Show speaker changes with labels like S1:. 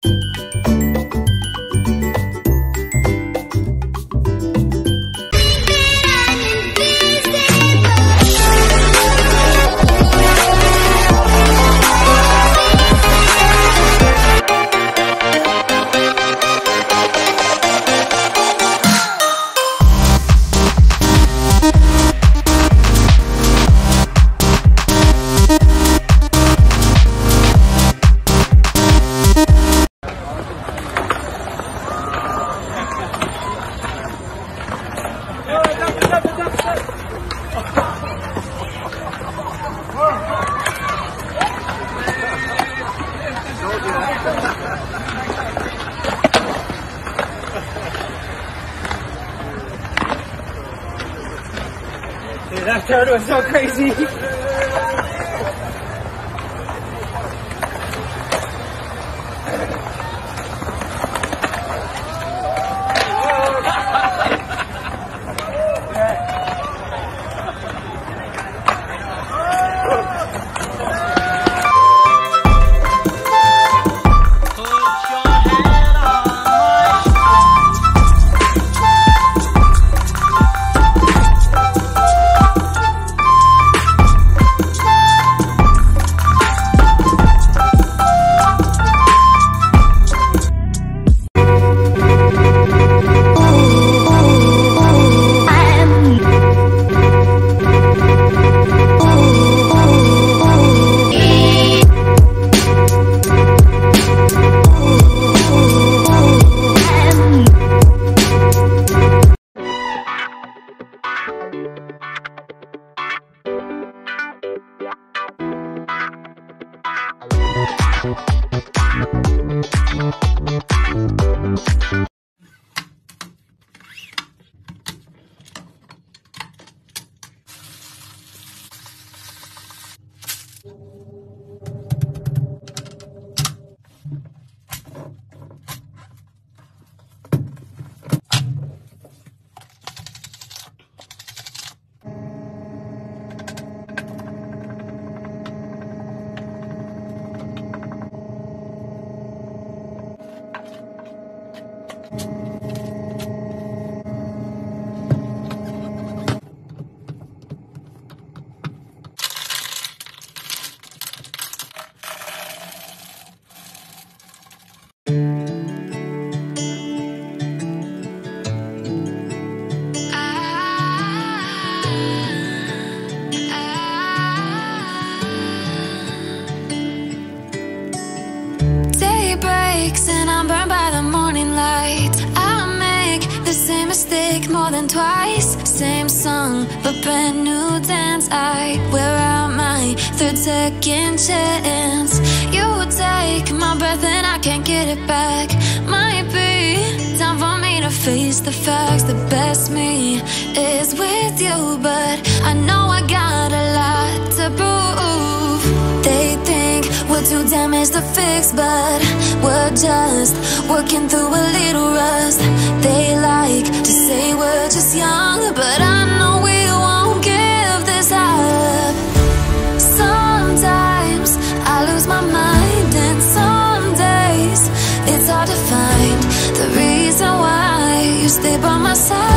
S1: Dude, that turn was so crazy.
S2: And I'm burned by the morning light. I make the same mistake more than twice. Same song, but brand new dance. I wear out my third second chance. You take my breath and I can't get it back. Might be time for me to face the facts. The best me is with you, but I know I got a lot to prove. They think we're too damaged to fix, but we're just working through a little rust. They like to say we're just young, but I know we won't give this up. Sometimes I lose my mind, and some days it's hard to find the reason why you stay by my side.